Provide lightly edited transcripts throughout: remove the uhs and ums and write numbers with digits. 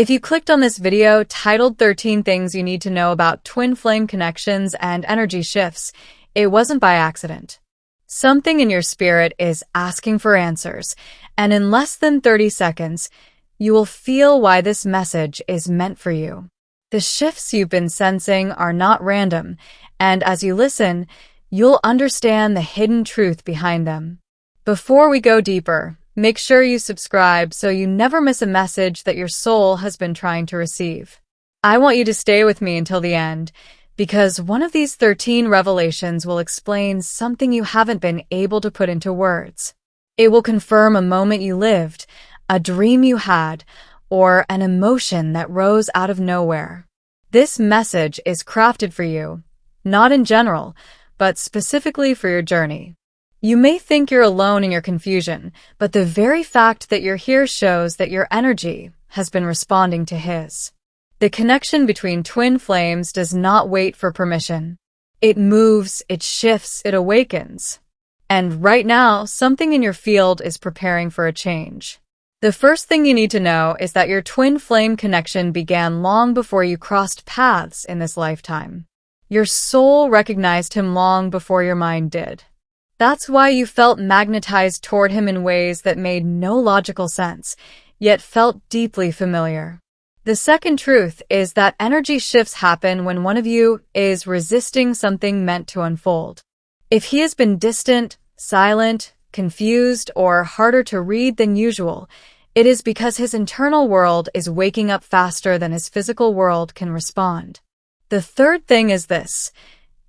If you clicked on this video titled 13 Things You Need to Know About Twin Flame Connections and Energy Shifts, it wasn't by accident. Something in your spirit is asking for answers, and in less than 30 seconds, you will feel why this message is meant for you. The shifts you've been sensing are not random, and as you listen, you'll understand the hidden truth behind them. Before we go deeper, make sure you subscribe so you never miss a message that your soul has been trying to receive. I want you to stay with me until the end, because one of these 13 revelations will explain something you haven't been able to put into words. It will confirm a moment you lived, a dream you had, or an emotion that rose out of nowhere. This message is crafted for you, not in general, but specifically for your journey. You may think you're alone in your confusion, but the very fact that you're here shows that your energy has been responding to his. The connection between twin flames does not wait for permission. It moves, it shifts, it awakens. And right now, something in your field is preparing for a change. The first thing you need to know is that your twin flame connection began long before you crossed paths in this lifetime. Your soul recognized him long before your mind did. That's why you felt magnetized toward him in ways that made no logical sense, yet felt deeply familiar. The second truth is that energy shifts happen when one of you is resisting something meant to unfold. If he has been distant, silent, confused, or harder to read than usual, it is because his internal world is waking up faster than his physical world can respond. The third thing is this: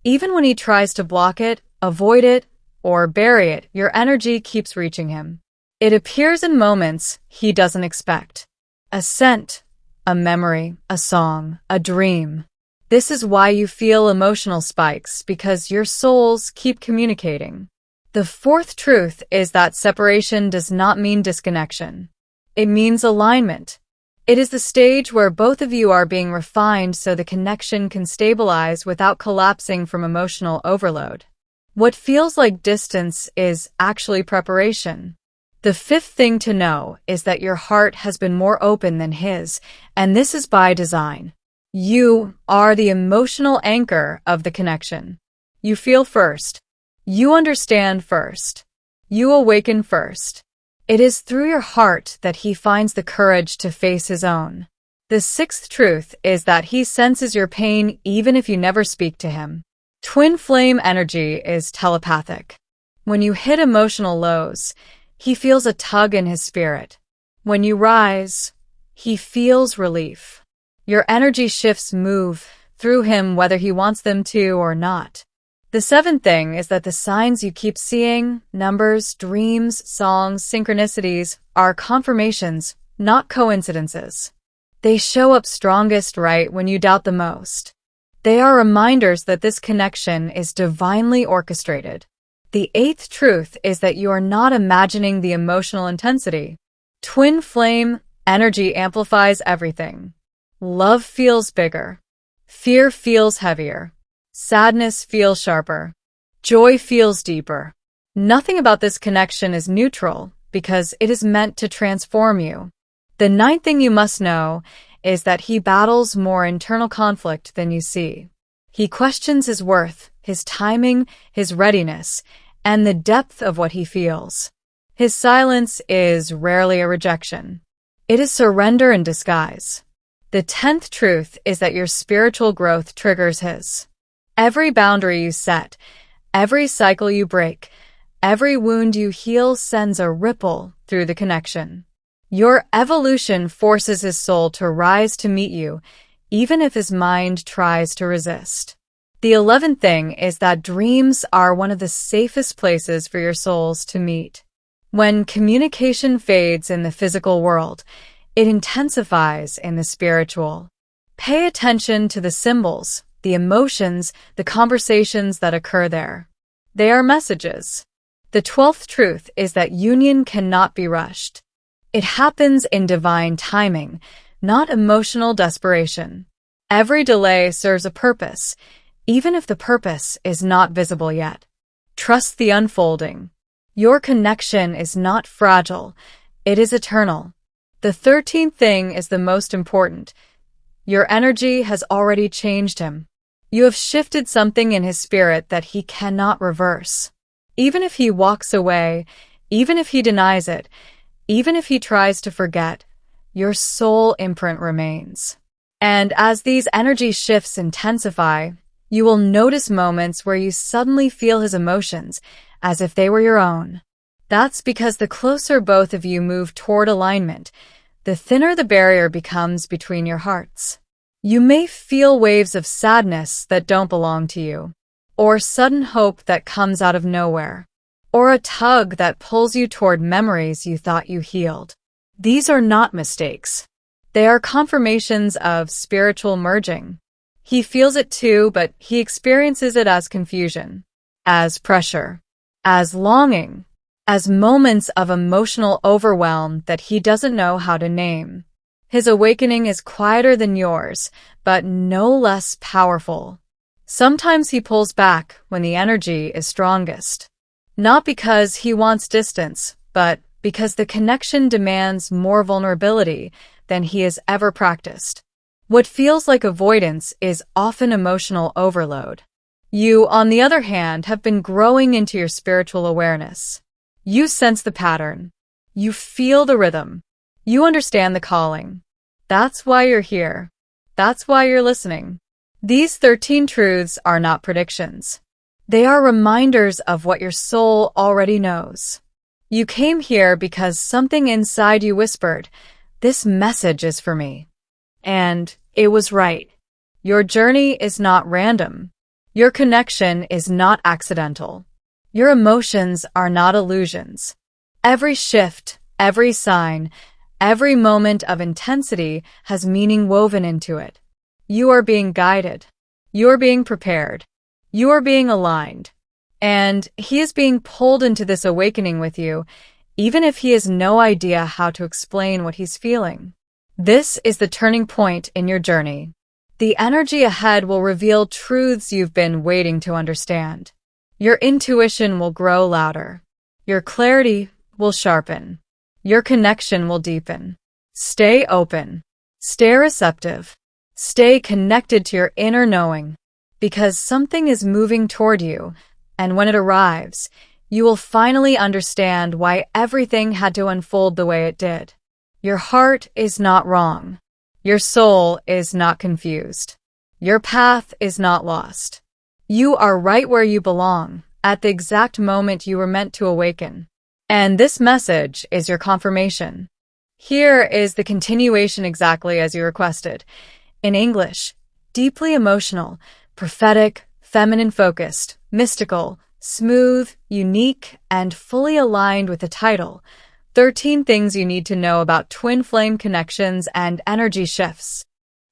even when he tries to block it, avoid it, or bury it, your energy keeps reaching him. It appears in moments he doesn't expect. A scent, a memory, a song, a dream. This is why you feel emotional spikes, because your souls keep communicating. The fourth truth is that separation does not mean disconnection. It means alignment. It is the stage where both of you are being refined so the connection can stabilize without collapsing from emotional overload. What feels like distance is actually preparation. The fifth thing to know is that your heart has been more open than his, and this is by design. You are the emotional anchor of the connection. You feel first. You understand first. You awaken first. It is through your heart that he finds the courage to face his own. The sixth truth is that he senses your pain even if you never speak to him. Twin flame energy is telepathic. When you hit emotional lows, he feels a tug in his spirit. When you rise, he feels relief. Your energy shifts move through him whether he wants them to or not. The seventh thing is that the signs you keep seeing, numbers, dreams, songs, synchronicities, are confirmations, not coincidences. They show up strongest right when you doubt the most. They are reminders that this connection is divinely orchestrated. The eighth truth is that you are not imagining the emotional intensity. Twin flame energy amplifies everything. Love feels bigger. Fear feels heavier. Sadness feels sharper. Joy feels deeper. Nothing about this connection is neutral because it is meant to transform you. The ninth thing you must know is that he battles more internal conflict than you see. He questions his worth, his timing, his readiness, and the depth of what he feels. His silence is rarely a rejection. It is surrender in disguise. The 10th truth is that your spiritual growth triggers his. Every boundary you set, every cycle you break, every wound you heal sends a ripple through the connection. Your evolution forces his soul to rise to meet you, even if his mind tries to resist. The 11th thing is that dreams are one of the safest places for your souls to meet. When communication fades in the physical world, it intensifies in the spiritual. Pay attention to the symbols, the emotions, the conversations that occur there. They are messages. The 12th truth is that union cannot be rushed. It happens in divine timing, not emotional desperation. Every delay serves a purpose, even if the purpose is not visible yet. Trust the unfolding. Your connection is not fragile, it is eternal. The 13th thing is the most important. Your energy has already changed him. You have shifted something in his spirit that he cannot reverse. Even if he walks away, even if he denies it, even if he tries to forget, your soul imprint remains. And as these energy shifts intensify, you will notice moments where you suddenly feel his emotions as if they were your own. That's because the closer both of you move toward alignment, the thinner the barrier becomes between your hearts. You may feel waves of sadness that don't belong to you, or sudden hope that comes out of nowhere, or a tug that pulls you toward memories you thought you healed. These are not mistakes. They are confirmations of spiritual merging. He feels it too, but he experiences it as confusion, as pressure, as longing, as moments of emotional overwhelm that he doesn't know how to name. His awakening is quieter than yours, but no less powerful. Sometimes he pulls back when the energy is strongest. Not because he wants distance, but because the connection demands more vulnerability than he has ever practiced. What feels like avoidance is often emotional overload. You, on the other hand, have been growing into your spiritual awareness. You sense the pattern. You feel the rhythm. You understand the calling. That's why you're here. That's why you're listening. These 13 truths are not predictions. They are reminders of what your soul already knows. You came here because something inside you whispered, "This message is for me." And it was right. Your journey is not random. Your connection is not accidental. Your emotions are not illusions. Every shift, every sign, every moment of intensity has meaning woven into it. You are being guided. You are being prepared. You are being aligned. And he is being pulled into this awakening with you, even if he has no idea how to explain what he's feeling. This is the turning point in your journey. The energy ahead will reveal truths you've been waiting to understand. Your intuition will grow louder. Your clarity will sharpen. Your connection will deepen. Stay open. Stay receptive. Stay connected to your inner knowing, because something is moving toward you, and when it arrives, you will finally understand why everything had to unfold the way it did. Your heart is not wrong. Your soul is not confused. Your path is not lost. You are right where you belong, at the exact moment you were meant to awaken. And this message is your confirmation. Here is the continuation exactly as you requested. In English, deeply emotional, prophetic, feminine-focused, mystical, smooth, unique, and fully aligned with the title, 13 Things You Need to Know About Twin Flame Connections and Energy Shifts.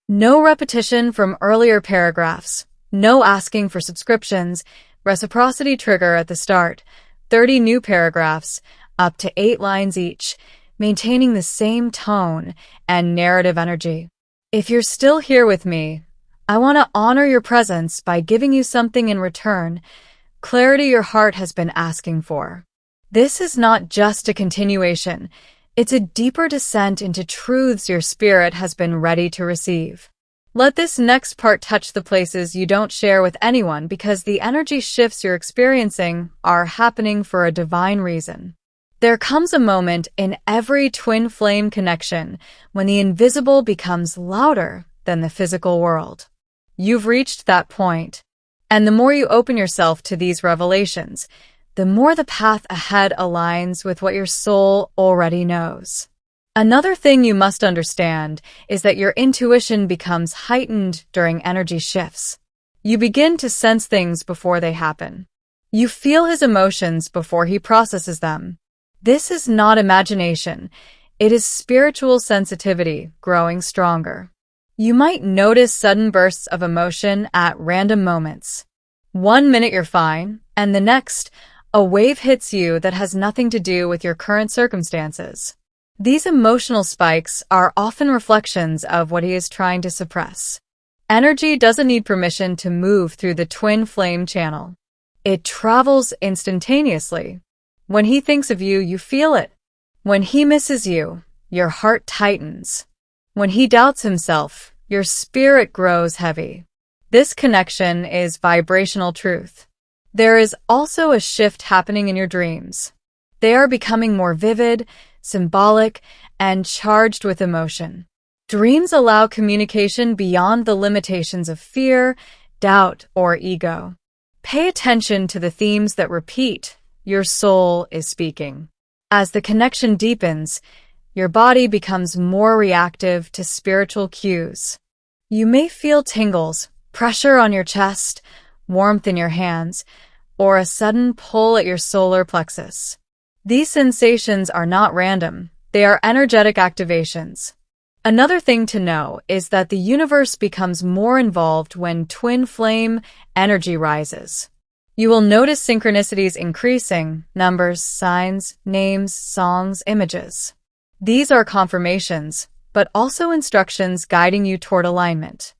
No repetition from earlier paragraphs, no asking for subscriptions, reciprocity trigger at the start, 30 new paragraphs, up to 8 lines each, maintaining the same tone and narrative energy. If you're still here with me, I want to honor your presence by giving you something in return, clarity your heart has been asking for. This is not just a continuation, it's a deeper descent into truths your spirit has been ready to receive. Let this next part touch the places you don't share with anyone because the energy shifts you're experiencing are happening for a divine reason. There comes a moment in every twin flame connection when the invisible becomes louder than the physical world. You've reached that point, and the more you open yourself to these revelations, the more the path ahead aligns with what your soul already knows. Another thing you must understand is that your intuition becomes heightened during energy shifts. You begin to sense things before they happen. You feel his emotions before he processes them. This is not imagination. It is spiritual sensitivity growing stronger. You might notice sudden bursts of emotion at random moments. One minute you're fine, and the next, a wave hits you that has nothing to do with your current circumstances. These emotional spikes are often reflections of what he is trying to suppress. Energy doesn't need permission to move through the twin flame channel. It travels instantaneously. When he thinks of you, you feel it. When he misses you, your heart tightens. When he doubts himself, your spirit grows heavy. This connection is vibrational truth. There is also a shift happening in your dreams. They are becoming more vivid, symbolic, and charged with emotion. Dreams allow communication beyond the limitations of fear, doubt, or ego. Pay attention to the themes that repeat. Your soul is speaking. As the connection deepens, your body becomes more reactive to spiritual cues. You may feel tingles, pressure on your chest, warmth in your hands, or a sudden pull at your solar plexus. These sensations are not random. They are energetic activations. Another thing to know is that the universe becomes more involved when twin flame energy rises. You will notice synchronicities increasing, numbers, signs, names, songs, images. These are confirmations, but also instructions guiding you toward alignment.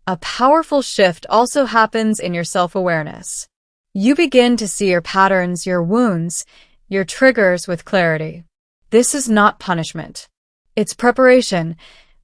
A powerful shift also happens in your self-awareness. You begin to see your patterns, your wounds, your triggers with clarity. This is not punishment. It's preparation,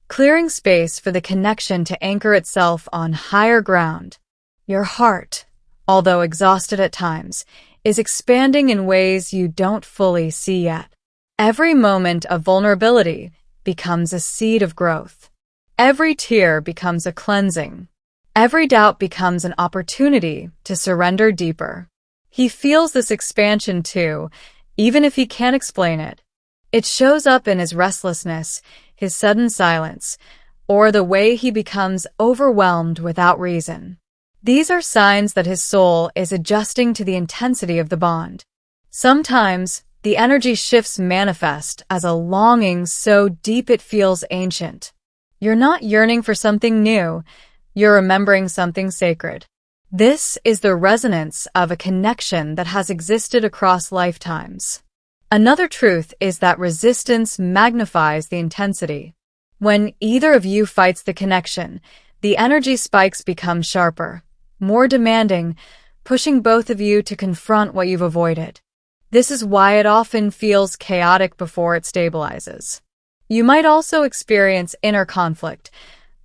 clearing space for the connection to anchor itself on higher ground. Your heart, although exhausted at times, is expanding in ways you don't fully see yet. Every moment of vulnerability becomes a seed of growth. Every tear becomes a cleansing. Every doubt becomes an opportunity to surrender deeper. He feels this expansion too, even if he can't explain it. It shows up in his restlessness, his sudden silence, or the way he becomes overwhelmed without reason. These are signs that his soul is adjusting to the intensity of the bond. Sometimes, the energy shifts manifest as a longing so deep it feels ancient. You're not yearning for something new, you're remembering something sacred. This is the resonance of a connection that has existed across lifetimes. Another truth is that resistance magnifies the intensity. When either of you fights the connection, the energy spikes become sharper, more demanding, pushing both of you to confront what you've avoided. This is why it often feels chaotic before it stabilizes. You might also experience inner conflict,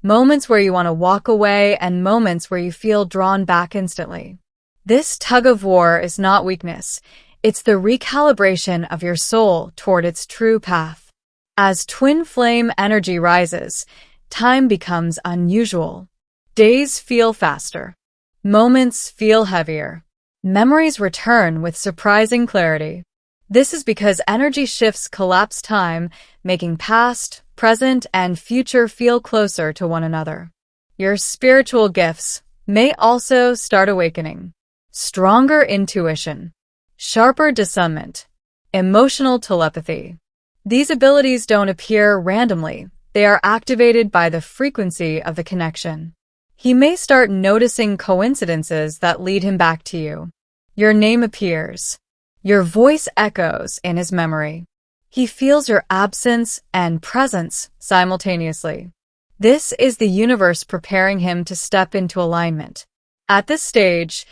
moments where you want to walk away and moments where you feel drawn back instantly. This tug-of-war is not weakness. It's the recalibration of your soul toward its true path. As twin flame energy rises, time becomes unusual. Days feel faster. Moments feel heavier. Memories return with surprising clarity. This is because energy shifts collapse time, making past, present, and future feel closer to one another. Your spiritual gifts may also start awakening. Stronger intuition, sharper discernment, emotional telepathy. These abilities don't appear randomly. They are activated by the frequency of the connection. He may start noticing coincidences that lead him back to you. Your name appears. Your voice echoes in his memory. He feels your absence and presence simultaneously. This is the universe preparing him to step into alignment. At this stage,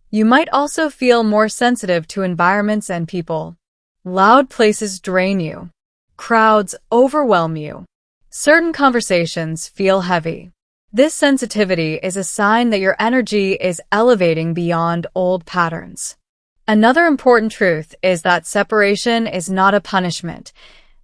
you might also feel more sensitive to environments and people. Loud places drain you. Crowds overwhelm you. Certain conversations feel heavy. This sensitivity is a sign that your energy is elevating beyond old patterns. Another important truth is that separation is not a punishment.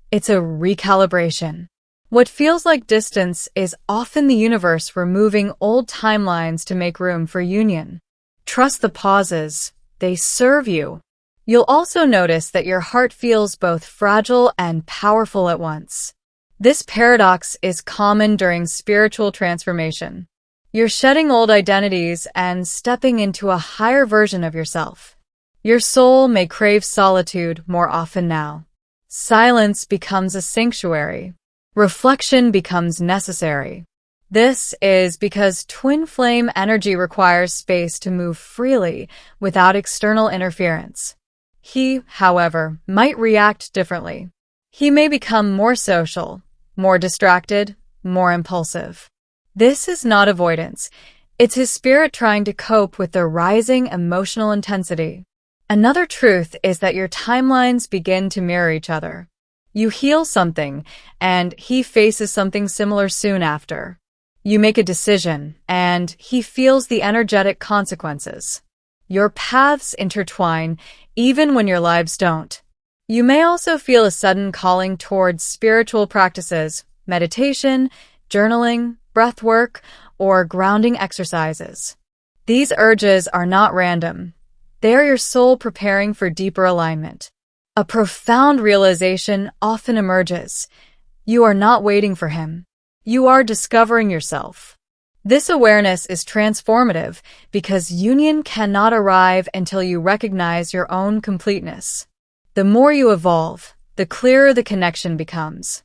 It's a recalibration. What feels like distance is often the universe removing old timelines to make room for union. Trust the pauses. They serve you. You'll also notice that your heart feels both fragile and powerful at once. This paradox is common during spiritual transformation. You're shedding old identities and stepping into a higher version of yourself. Your soul may crave solitude more often now. Silence becomes a sanctuary. Reflection becomes necessary. This is because twin flame energy requires space to move freely without external interference. He, however, might react differently. He may become more social, more distracted, more impulsive. This is not avoidance. It's his spirit trying to cope with the rising emotional intensity. Another truth is that your timelines begin to mirror each other. You heal something, and he faces something similar soon after. You make a decision, and he feels the energetic consequences. Your paths intertwine, even when your lives don't. You may also feel a sudden calling towards spiritual practices, meditation, journaling, breathwork, or grounding exercises. These urges are not random. They are your soul preparing for deeper alignment. A profound realization often emerges. You are not waiting for him. You are discovering yourself. This awareness is transformative because union cannot arrive until you recognize your own completeness. The more you evolve, the clearer the connection becomes.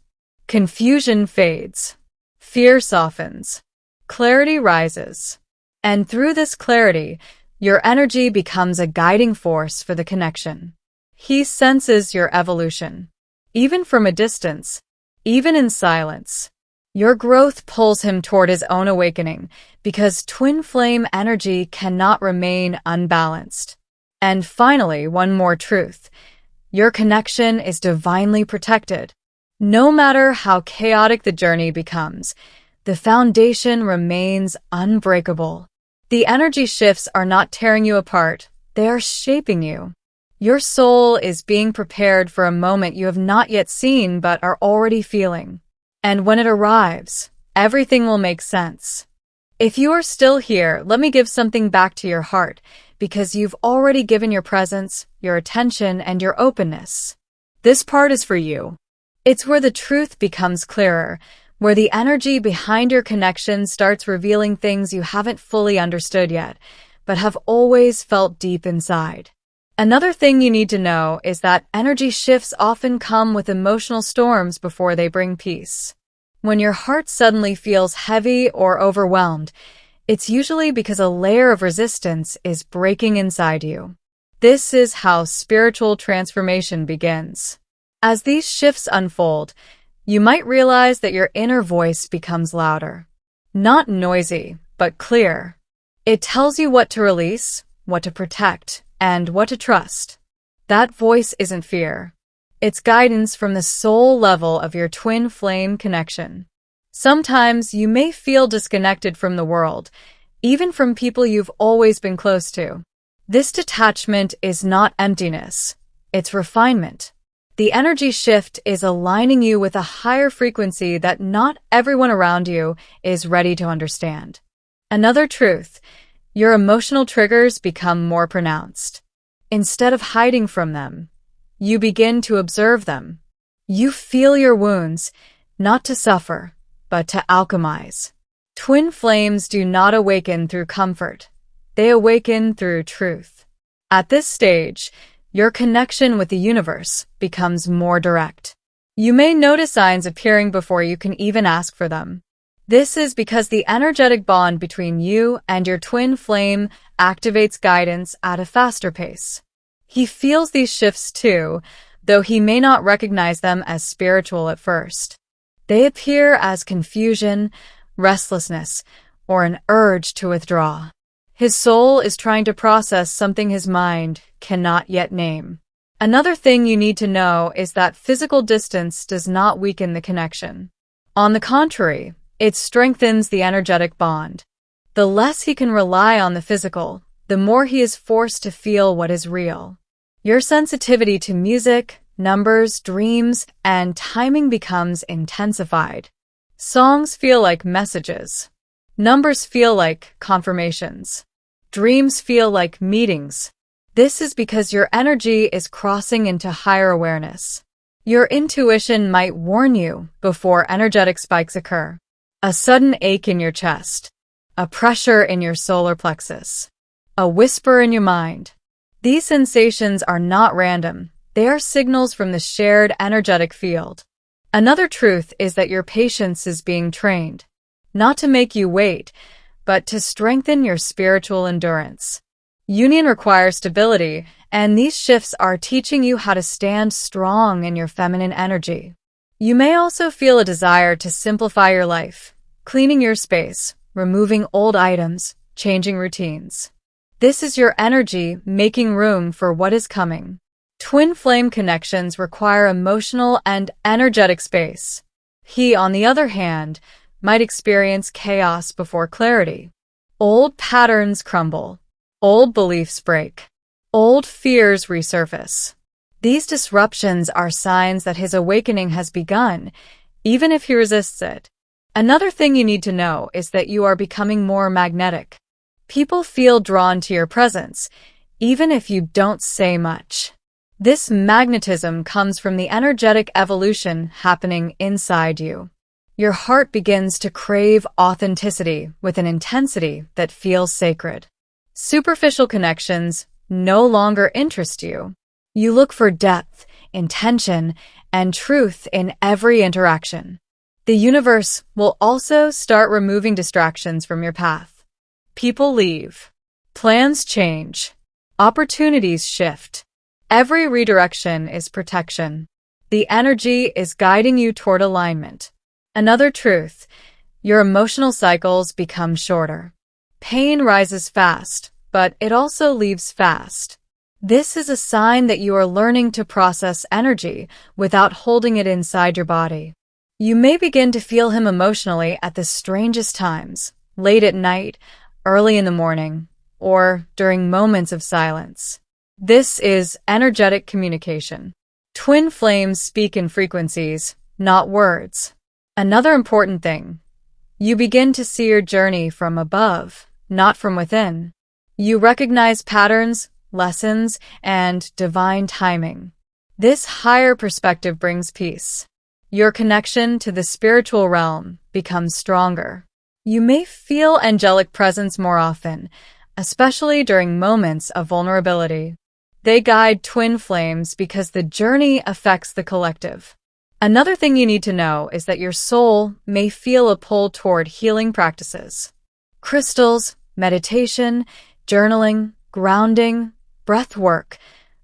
Confusion fades. Fear softens. Clarity rises. And through this clarity, your energy becomes a guiding force for the connection. He senses your evolution. Even from a distance, even in silence. Your growth pulls him toward his own awakening because twin flame energy cannot remain unbalanced. And finally, one more truth. Your connection is divinely protected. No matter how chaotic the journey becomes, the foundation remains unbreakable. The energy shifts are not tearing you apart, they are shaping you. Your soul is being prepared for a moment you have not yet seen but are already feeling. And when it arrives, everything will make sense. If you are still here, let me give something back to your heart, because you've already given your presence, your attention, and your openness. This part is for you. It's where the truth becomes clearer, where the energy behind your connection starts revealing things you haven't fully understood yet, but have always felt deep inside. Another thing you need to know is that energy shifts often come with emotional storms before they bring peace. When your heart suddenly feels heavy or overwhelmed, it's usually because a layer of resistance is breaking inside you. This is how spiritual transformation begins. As these shifts unfold, you might realize that your inner voice becomes louder. Not noisy, but clear. It tells you what to release, what to protect, and what to trust. That voice isn't fear. It's guidance from the soul level of your twin flame connection. Sometimes you may feel disconnected from the world, even from people you've always been close to. This detachment is not emptiness, it's refinement. The energy shift is aligning you with a higher frequency that not everyone around you is ready to understand. Another truth, your emotional triggers become more pronounced. Instead of hiding from them, you begin to observe them. You feel your wounds, not to suffer, but to alchemize. Twin flames do not awaken through comfort. They awaken through truth. At this stage, your connection with the universe becomes more direct. You may notice signs appearing before you can even ask for them. This is because the energetic bond between you and your twin flame activates guidance at a faster pace. He feels these shifts too, though he may not recognize them as spiritual at first. They appear as confusion, restlessness, or an urge to withdraw. His soul is trying to process something his mind cannot yet name. Another thing you need to know is that physical distance does not weaken the connection. On the contrary, it strengthens the energetic bond. The less he can rely on the physical, the more he is forced to feel what is real. Your sensitivity to music, numbers, dreams, and timing becomes intensified. Songs feel like messages. Numbers feel like confirmations. Dreams feel like meetings. This is because your energy is crossing into higher awareness. Your intuition might warn you before energetic spikes occur. A sudden ache in your chest. A pressure in your solar plexus. A whisper in your mind. These sensations are not random. They are signals from the shared energetic field. Another truth is that your patience is being trained. Not to make you wait, but to strengthen your spiritual endurance. Union requires stability, and these shifts are teaching you how to stand strong in your feminine energy. You may also feel a desire to simplify your life, cleaning your space, removing old items, changing routines. This is your energy making room for what is coming. Twin flame connections require emotional and energetic space. He, on the other hand, might experience chaos before clarity. Old patterns crumble. Old beliefs break. Old fears resurface. These disruptions are signs that his awakening has begun, even if he resists it. Another thing you need to know is that you are becoming more magnetic. People feel drawn to your presence, even if you don't say much. This magnetism comes from the energetic evolution happening inside you. Your heart begins to crave authenticity with an intensity that feels sacred. Superficial connections no longer interest you. You look for depth, intention, and truth in every interaction. The universe will also start removing distractions from your path. People leave. Plans change. Opportunities shift. Every redirection is protection. The energy is guiding you toward alignment. Another truth, your emotional cycles become shorter. Pain rises fast, but it also leaves fast. This is a sign that you are learning to process energy without holding it inside your body. You may begin to feel him emotionally at the strangest times, late at night, early in the morning, or during moments of silence. This is energetic communication. Twin flames speak in frequencies, not words. Another important thing, you begin to see your journey from above, not from within. You recognize patterns, lessons, and divine timing. This higher perspective brings peace. Your connection to the spiritual realm becomes stronger. You may feel angelic presence more often, especially during moments of vulnerability. They guide twin flames because the journey affects the collective. Another thing you need to know is that your soul may feel a pull toward healing practices. Crystals, meditation, journaling, grounding, breath work.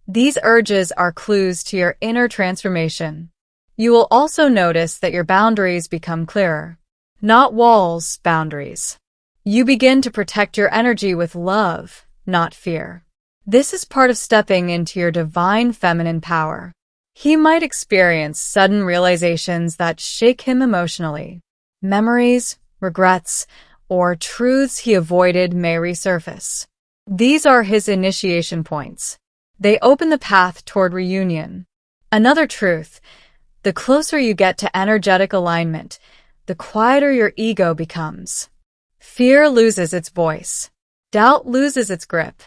These urges are clues to your inner transformation. You will also notice that your boundaries become clearer. Not walls, boundaries. You begin to protect your energy with love, not fear. This is part of stepping into your divine feminine power. He might experience sudden realizations that shake him emotionally. Memories, regrets, or truths he avoided may resurface. These are his initiation points. They open the path toward reunion. Another truth, the closer you get to energetic alignment, the quieter your ego becomes. Fear loses its voice. Doubt loses its grip.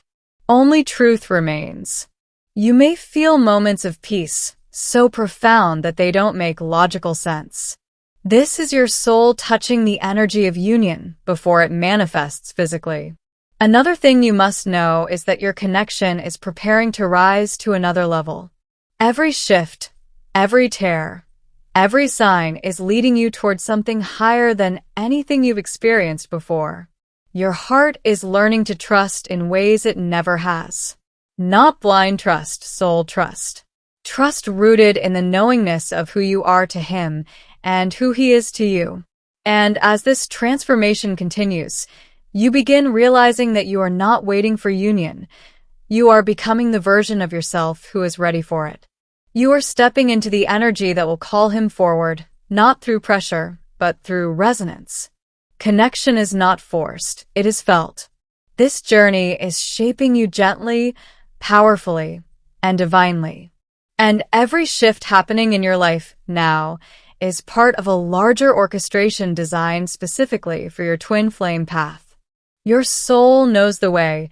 Only truth remains. You may feel moments of peace, so profound that they don't make logical sense. This is your soul touching the energy of union before it manifests physically. Another thing you must know is that your connection is preparing to rise to another level. Every shift, every tear, every sign is leading you towards something higher than anything you've experienced before. Your heart is learning to trust in ways it never has. Not blind trust, soul trust. Trust rooted in the knowingness of who you are to him and who he is to you. And as this transformation continues, you begin realizing that you are not waiting for union. You are becoming the version of yourself who is ready for it. You are stepping into the energy that will call him forward, not through pressure, but through resonance. Connection is not forced, it is felt. This journey is shaping you gently, powerfully, and divinely. And every shift happening in your life now is part of a larger orchestration designed specifically for your twin flame path. Your soul knows the way,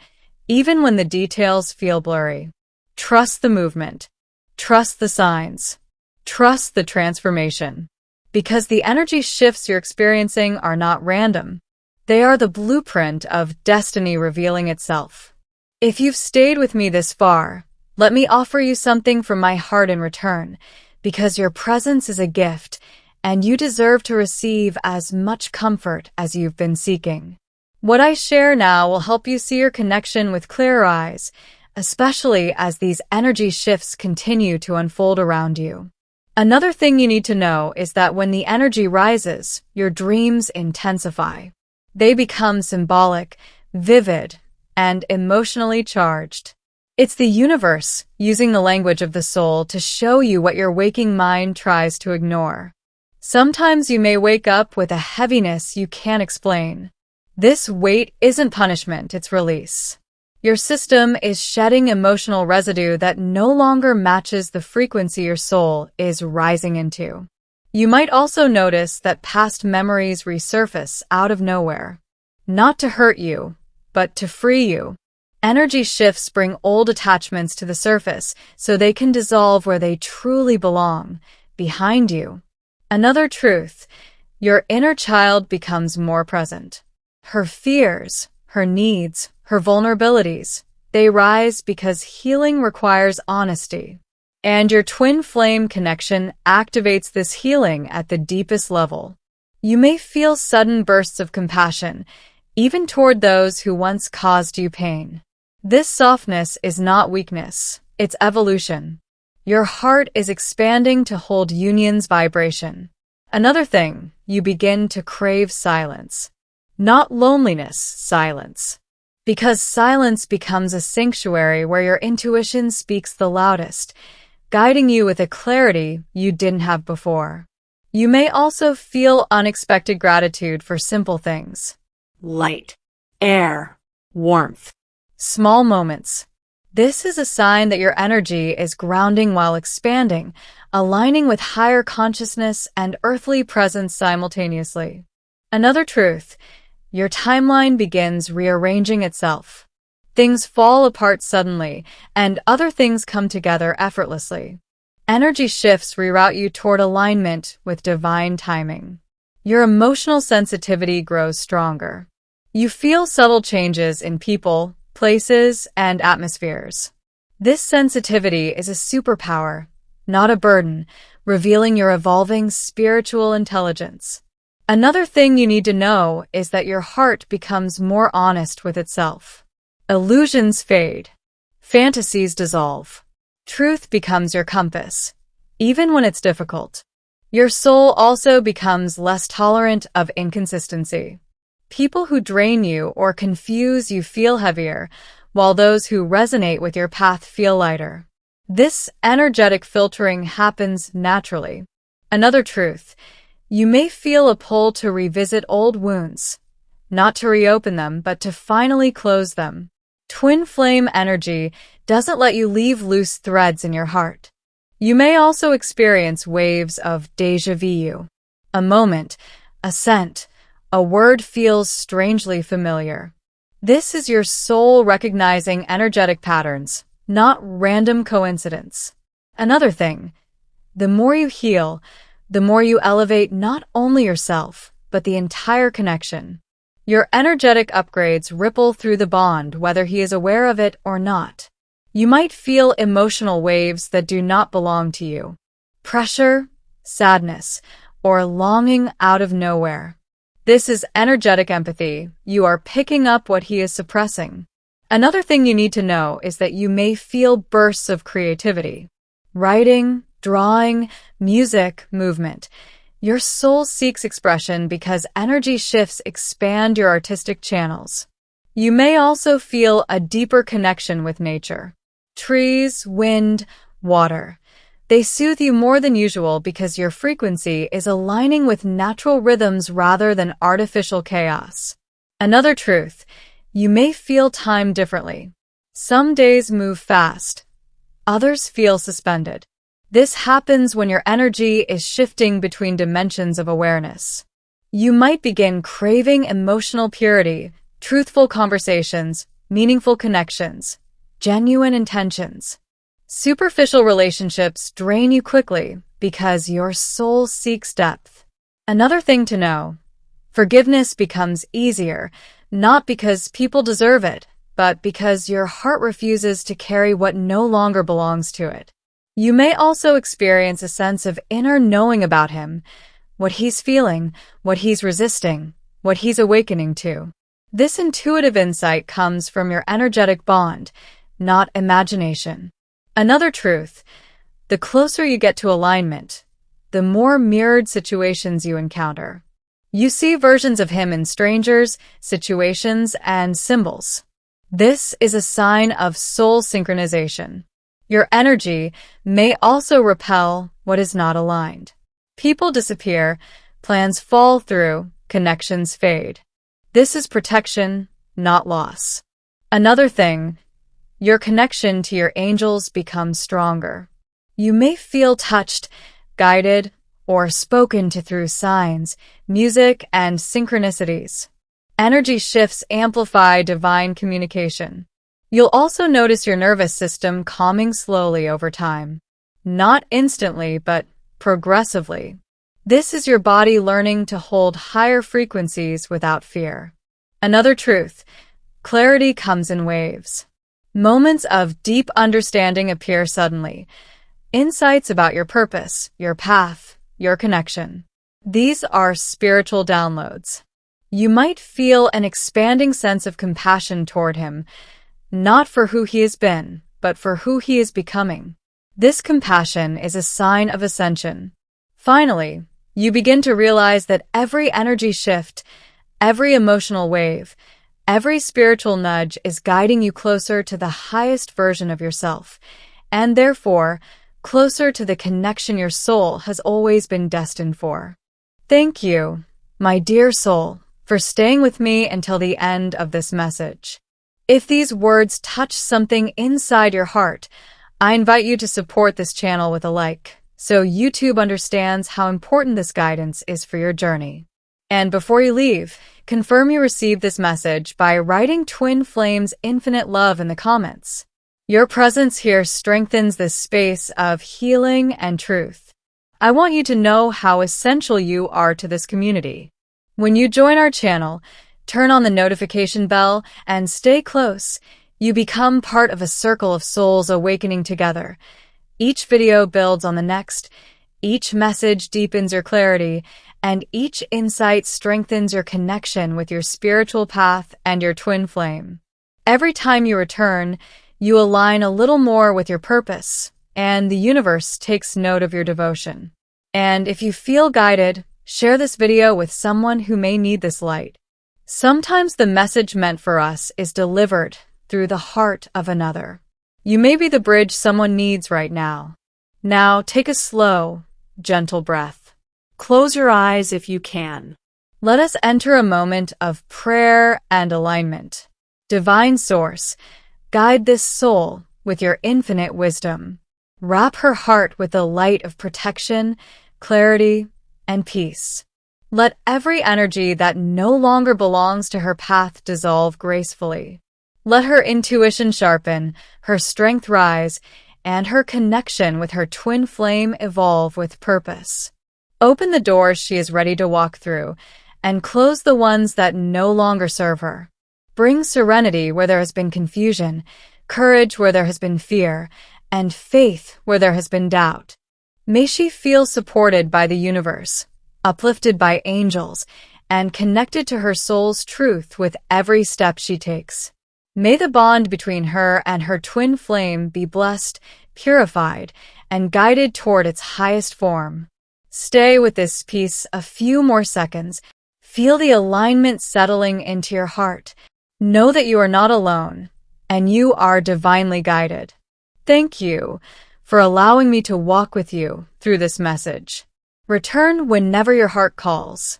even when the details feel blurry. Trust the movement. Trust the signs. Trust the transformation. Because the energy shifts you're experiencing are not random. They are the blueprint of destiny revealing itself. If you've stayed with me this far, let me offer you something from my heart in return, because your presence is a gift, and you deserve to receive as much comfort as you've been seeking. What I share now will help you see your connection with clearer eyes, especially as these energy shifts continue to unfold around you. Another thing you need to know is that when the energy rises, your dreams intensify. They become symbolic, vivid, and emotionally charged. It's the universe using the language of the soul to show you what your waking mind tries to ignore. Sometimes you may wake up with a heaviness you can't explain. This weight isn't punishment, it's release. Your system is shedding emotional residue that no longer matches the frequency your soul is rising into. You might also notice that past memories resurface out of nowhere. Not to hurt you, but to free you. Energy shifts bring old attachments to the surface so they can dissolve where they truly belong, behind you. Another truth, your inner child becomes more present. Her fears, her needs, her vulnerabilities, they rise because healing requires honesty. And your twin flame connection activates this healing at the deepest level. You may feel sudden bursts of compassion, even toward those who once caused you pain. This softness is not weakness, it's evolution. Your heart is expanding to hold union's vibration. Another thing, you begin to crave silence. Not loneliness, silence. Because silence becomes a sanctuary where your intuition speaks the loudest, guiding you with a clarity you didn't have before. You may also feel unexpected gratitude for simple things. Light, air, warmth. Small moments. This is a sign that your energy is grounding while expanding, aligning with higher consciousness and earthly presence simultaneously. Another truth, your timeline begins rearranging itself. Things fall apart suddenly, and other things come together effortlessly. Energy shifts reroute you toward alignment with divine timing. Your emotional sensitivity grows stronger. You feel subtle changes in people, places, and atmospheres. This sensitivity is a superpower, not a burden, revealing your evolving spiritual intelligence. Another thing you need to know is that your heart becomes more honest with itself. Illusions fade. Fantasies dissolve. Truth becomes your compass, even when it's difficult. Your soul also becomes less tolerant of inconsistency. People who drain you or confuse you feel heavier, while those who resonate with your path feel lighter. This energetic filtering happens naturally. Another truth, you may feel a pull to revisit old wounds, not to reopen them, but to finally close them. Twin flame energy doesn't let you leave loose threads in your heart. You may also experience waves of déjà vu. A moment, a scent, a word feels strangely familiar. This is your soul recognizing energetic patterns, not random coincidence. Another thing, the more you heal, the more you elevate not only yourself, but the entire connection. Your energetic upgrades ripple through the bond whether he is aware of it or not. You might feel emotional waves that do not belong to you. Pressure, sadness, or longing out of nowhere. This is energetic empathy. You are picking up what he is suppressing. Another thing you need to know is that you may feel bursts of creativity. Writing, drawing, music, movement. Your soul seeks expression because energy shifts expand your artistic channels. You may also feel a deeper connection with nature. Trees, wind, water. They soothe you more than usual because your frequency is aligning with natural rhythms rather than artificial chaos. Another truth, you may feel time differently. Some days move fast. Others feel suspended. This happens when your energy is shifting between dimensions of awareness. You might begin craving emotional purity, truthful conversations, meaningful connections, genuine intentions. Superficial relationships drain you quickly because your soul seeks depth. Another thing to know, forgiveness becomes easier, not because people deserve it, but because your heart refuses to carry what no longer belongs to it. You may also experience a sense of inner knowing about him, what he's feeling, what he's resisting, what he's awakening to. This intuitive insight comes from your energetic bond, not imagination. Another truth, the closer you get to alignment, the more mirrored situations you encounter. You see versions of him in strangers, situations, and symbols. This is a sign of soul synchronization. Your energy may also repel what is not aligned. People disappear, plans fall through, connections fade. This is protection, not loss. Another thing, your connection to your angels becomes stronger. You may feel touched, guided, or spoken to through signs, music, and synchronicities. Energy shifts amplify divine communication. You'll also notice your nervous system calming slowly over time. Not instantly, but progressively. This is your body learning to hold higher frequencies without fear. Another truth, clarity comes in waves. Moments of deep understanding appear suddenly. Insights about your purpose, your path, your connection. These are spiritual downloads. You might feel an expanding sense of compassion toward him, not for who he has been, but for who he is becoming. This compassion is a sign of ascension. Finally, you begin to realize that every energy shift, every emotional wave, every spiritual nudge is guiding you closer to the highest version of yourself, and therefore, closer to the connection your soul has always been destined for. Thank you, my dear soul, for staying with me until the end of this message. If these words touch something inside your heart, I invite you to support this channel with a like, so YouTube understands how important this guidance is for your journey. And before you leave, confirm you received this message by writing Twin Flames Infinite Love in the comments. Your presence here strengthens this space of healing and truth. I want you to know how essential you are to this community. When you join our channel, turn on the notification bell and stay close. You become part of a circle of souls awakening together. Each video builds on the next, each message deepens your clarity, and each insight strengthens your connection with your spiritual path and your twin flame. Every time you return, you align a little more with your purpose, and the universe takes note of your devotion. And if you feel guided, share this video with someone who may need this light. Sometimes the message meant for us is delivered through the heart of another. You may be the bridge someone needs right now. Now take a slow, gentle breath. Close your eyes if you can. Let us enter a moment of prayer and alignment. Divine Source, guide this soul with your infinite wisdom. Wrap her heart with the light of protection, clarity, and peace. Let every energy that no longer belongs to her path dissolve gracefully. Let her intuition sharpen, her strength rise, and her connection with her twin flame evolve with purpose. Open the doors she is ready to walk through, and close the ones that no longer serve her. Bring serenity where there has been confusion, courage where there has been fear, and faith where there has been doubt. May she feel supported by the universe, uplifted by angels, and connected to her soul's truth with every step she takes. May the bond between her and her twin flame be blessed, purified, and guided toward its highest form. Stay with this piece a few more seconds. Feel the alignment settling into your heart. Know that you are not alone, and you are divinely guided. Thank you for allowing me to walk with you through this message. Return whenever your heart calls.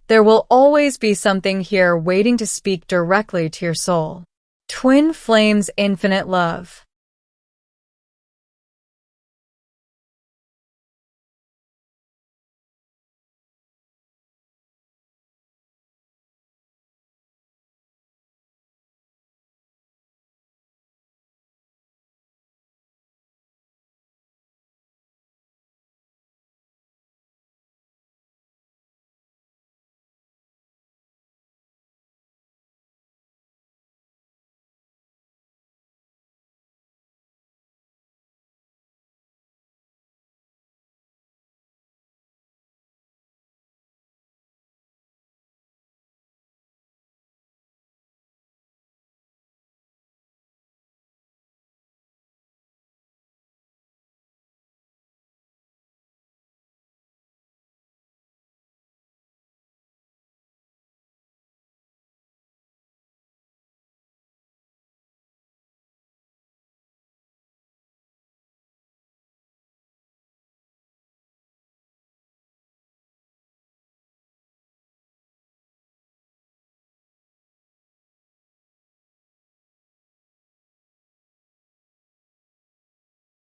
There will always be something here waiting to speak directly to your soul. Twin Flames Infinite Love.